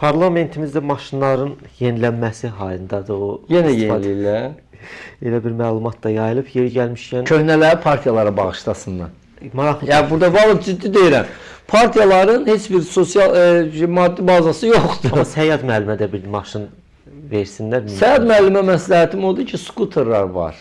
Parlamentimizdə maşınların yenilənməsi halındadır o. Yenə yeniləyirlər. Elə bir məlumat da yayılıb. Yeri gəlmişkən Köhnələri partiyalara bağışlasınlar. maraqlı. Ya burada vallahi ciddi deyirəm. Partiyaların heç bir sosial maddi bazası yoxdur. Amma Səyyad müəllimə də bir maşın versinlər. Səyyad müəllimə məsləhətim odur ki, skuterlər var.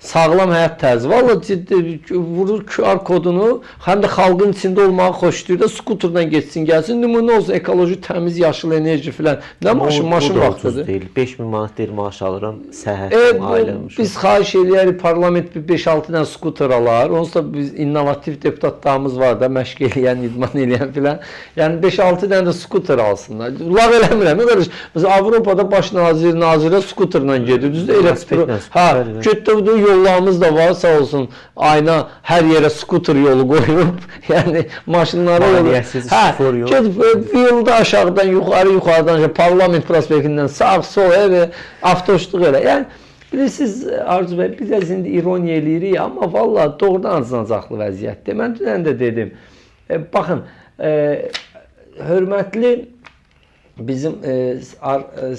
Sağlam həyat tərzi. Vallahi ciddi vurur QR kodunu, həm də xalqın içində olmağı xoşlayır da skuterla getsin, gəlsin. Nümunə olsun, ekoloji, təmiz, yaşıl enerji filan. Nə maşın vaxtıdır. Deyil. 5000 manat deyir maaş alıram, səhət ailəm. Biz xahiş edirik parlament bir 5-6 dənə skuter alar. Onsuz da biz innovativ deputatlarımız var da, məşq eləyən, idman eləyən filan. Yəni 5-6 dənə də skuter alsınlar. Lağ eləmirəm, qardaş. Məsələn Avropada baş nazirə skuterla gedir. Düzdür? Elə ha, götürdü yollarımız da var, sağ olsun. Ayna hər yerə skuter yolu qoyub. Yəni maşınlara maliyyəsiz şofor yol. Gedib yolda aşağıdan yuxarıdan aşağı parlament prospektindən sağ sol ev avtobusluq elə. Yəni bilirsiniz Arzu bəy, biz də indi ironiya eləyirik, amma vallahi doğrudan acınacaqlı vəziyyətdir. Mən dünən də dedim. Baxın, hörmətli bizim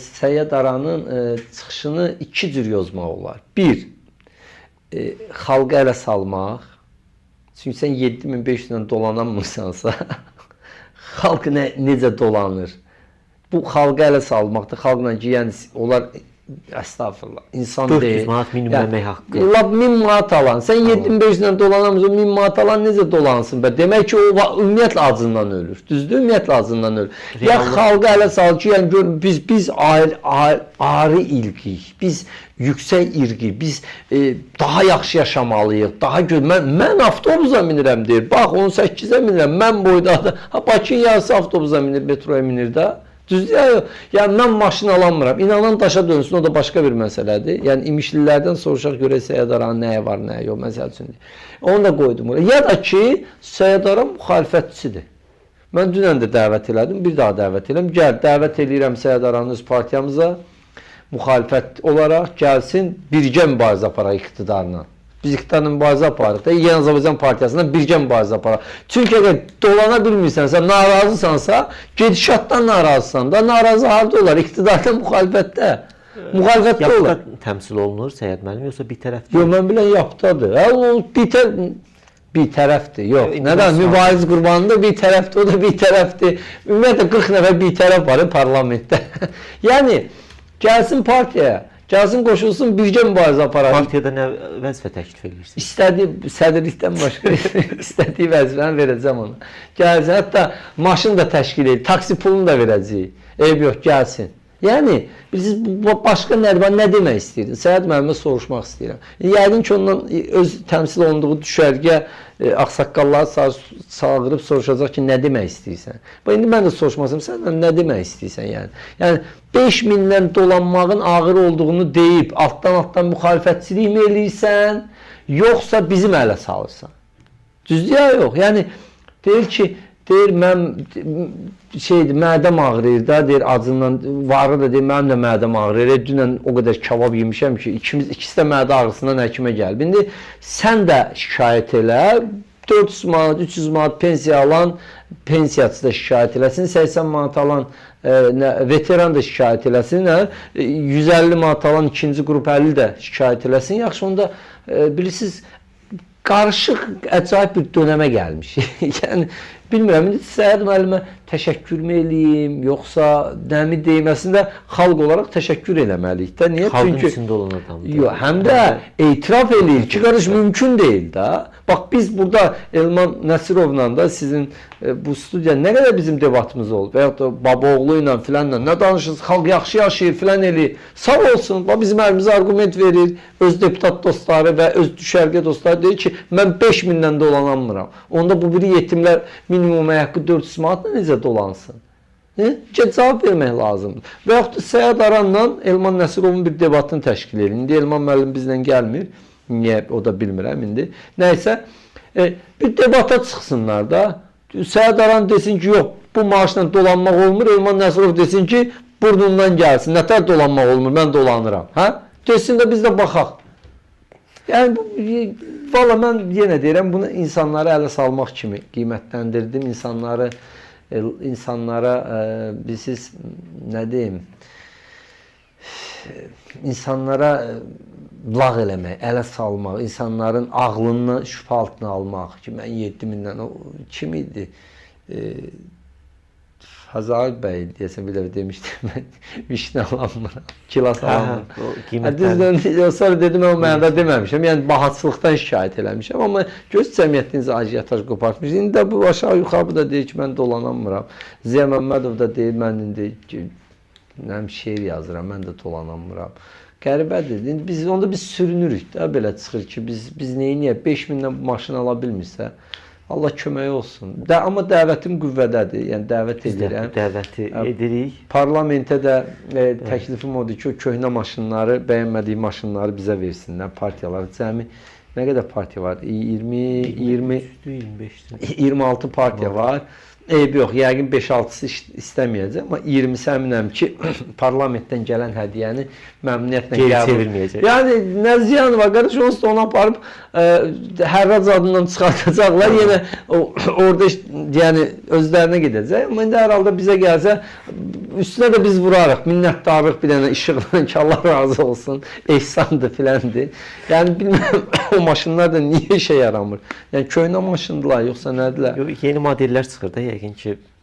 Səyyad Aranın çıxışını iki cür yozmaq olar. Bir, xalqa ələ salmaq. Çünki sən 7500-dən dolananmırsansa, xalq necə dolanır? Bu xalqa ələ salmaqdır. Xalqla giyən, onlar əstağfurullah, insan 400 deyil. manat minimum əmək haqqı. Lap 1000 manat alan. Sən 7500-dən dolanamırsan, 1000 manat alan necə dolansın? Demək ki, o ümumiyyətlə acından ölür. Düzdür? Ümumiyyətlə acından ölür. Ya xalqa ələ sal ki, yəni görün, biz ayrı irqiyik. Biz yüksək irqi, biz daha yaxşı yaşamalıyıq, daha mən avtobusa minirəm deyir. Bax 18-ə minirəm, mən boyda. Bakının yarısı avtobusa minir, metroya minir də. Düzdür? Yəni mən maşın alamıram. İnanan daşa dönsün, o da başqa bir məsələdir. Yəni imişlilərdən soruşaq görə Səyyad Aranın nəyə var, nəyə yox, məsəl üçün. Onu da qoydum oraya. Ya da ki, Səyyad Aran müxalifətçisidir. Mən dünən də dəvət elədim, bir daha dəvət eləm. Gəl, dəvət eləyirəm Səyyad Aranın öz partiyamıza. Müxalifət olaraq gəlsin, birgə mübarizə aparaq iqtidarla. Biz iqtidarla mübarizə aparıq da, Yeni Azərbaycan Partiyasından birgə mübarizə aparaq. Çünki əgər dolana bilmirsənsə, narazısansa, gedişatdan narazısan da, narazı harada olar? İqtidarda, müxalifətdə. Müxalifətdə olar. Yapıda təmsil olunur Səyyad müəllim, yoxsa bir tərəfdə? Yox, mən bilən yapdadır. O bir tərəfdir. Yox, nədən? Mübariz qurbanında bir tərəfdir, o da bir tərəfdir. Ümumiyyətlə 40 nəfər bir tərəf var parlamentdə. Yəni, gəlsin partiyaya. Gəlsin qoşulsun, birgə mübarizə aparaq. Partiyada nə vəzifə təklif edirsiniz? İstədiyi sədrlikdən başqa istədiyi vəzifəni verəcəm ona. Gəlsin, hətta maşın da təşkil edib, taksi pulunu da verəcəyik. Eyb yox, gəlsin. Yəni, bilirsiniz, başqa nə demək istəyirdin? Səyyad müəllimə soruşmaq istəyirəm. Yəqin ki, ondan öz təmsil olunduğu düşərgə ağsaqqalları çağırıb soruşacaq ki, nə demək istəyirsən? İndi mən də soruşmasam, səndən nə demək istəyirsən? Yəni 5000-dən dolanmağın ağır olduğunu deyib, altdan müxalifətçilik mi eləyirsən, yoxsa bizim ələ salırsan? Düzdür ya, yox. Yəni, deyir ki, mən mədəm ağrıyır da, deyir, acından, varı da deyir, mənim də mədəm ağrıyır. Dünən o qədər kebab yemişəm ki, ikisi də mədə ağrısından həkimə gəlib. İndi sən də şikayət elə, 400 manat, 300 manat pensiya alan pensiyaçı da şikayət eləsin, 80 manat alan veteran da şikayət eləsin, 150 manat alan ikinci qrup 50 də şikayət eləsin. Yaxşı, onda bilirsiniz, qarışıq, əcayib bir dönəmə gəlmiş. Yəni, bilmirəm, indi Səyyad müəllimə təşəkkürmü eləyim, yoxsa nəmi deyim, əslində xalq olaraq təşəkkür eləməliyik də. Niyə? Xalqın içində olan adamdır. Yox, həm də etiraf eləyir ki, qardaş, mümkün deyil də. Bax, biz burada Elman Nəsirovla da sizin bu studiya nə qədər bizim debatımız olub və yaxud da Babaoğlu ilə filanla nə danışırız, xalq yaxşı yaşayır filan eləyir. Sağ olsun, bizim əlimizə argument verir, öz deputat dostları və öz düşərgə dostları deyir ki, mən 5000-dən dolanamıram. Onda bu biri yetimlər minimum haqqı 400 manatla necə dolansın? Cavab vermək lazımdır. Və yaxud da Səyyad Aranla Elman Nəsirovun bir debatını təşkil edir. İndi Elman müəllim bizlə gəlmir. Niyə? O da bilmirəm indi. Nəysə, bir debata çıxsınlar da. Səyyad Aran desin ki, yox, bu maaşla dolanmaq olmur. Elman Nəsirov desin ki, burnundan gəlsin. Nətər dolanmaq olmur, mən dolanıram. Desin də biz də baxaq. Yəni, valla mən yenə deyirəm, bunu insanları ələ salmaq kimi qiymətləndirdim. İnsanları insanlara siz nə deyim, insanlara lağ eləmək, ələ salmaq, insanların ağlını şübhə altına almaq ki, mən 7000-dən o kim idi? Hazar bəy deyəsən bir dəfə demişdim, mən vişnə alanmıram, kilas alanmıram. Sonra dedim, o mənada deməmişəm, yəni bahatçılıqdan şikayət eləmişəm, amma göz cəmiyyətiniz ajiyataj qopartmış. İndi də bu aşağı yuxarı da deyir ki, mən dolanamıram. Ziya Məmmədov da deyir, mən indi şeir yazıram, mən də dolanamıram. Qəribədir. Biz onda biz sürünürük də, belə çıxır ki, biz neyiniyək? 5000-dən bu maşını ala bilmirsə, Allah kömək olsun. Amma dəvətim qüvvədədir. Yəni dəvət edirəm. Dəvəti edirik. Parlamentə də təklifim odur ki, o köhnə maşınları, bəyənmədiyi maşınları bizə versinlər, partiyalar. Cəmi nə qədər partiya var? 26 partiya var. Eybi yox, yəqin 5-6-sı istəməyəcək, amma 20-si əminəm ki, parlamentdən gələn hədiyyəni məmnuniyyətlə geri çevirməyəcək. Yəni, nə ziyanı var, qardaş, onsuz da onu aparıb hərrac adından çıxartacaqlar, yenə orada yəni, özlərinə gedəcək. Amma indi hər halda bizə gəlsə, üstünə də biz vurarıq, minnətdarlıq bir dənə işıqla ki, Allah razı olsun, ehsandır, filəndir. Yəni, bilməm, o maşınlar da niyə işə yaramır? Yəni, köhnə maşındılar, yoxsa nədirlər? Yeni modellər çıxır da, yəqin ki,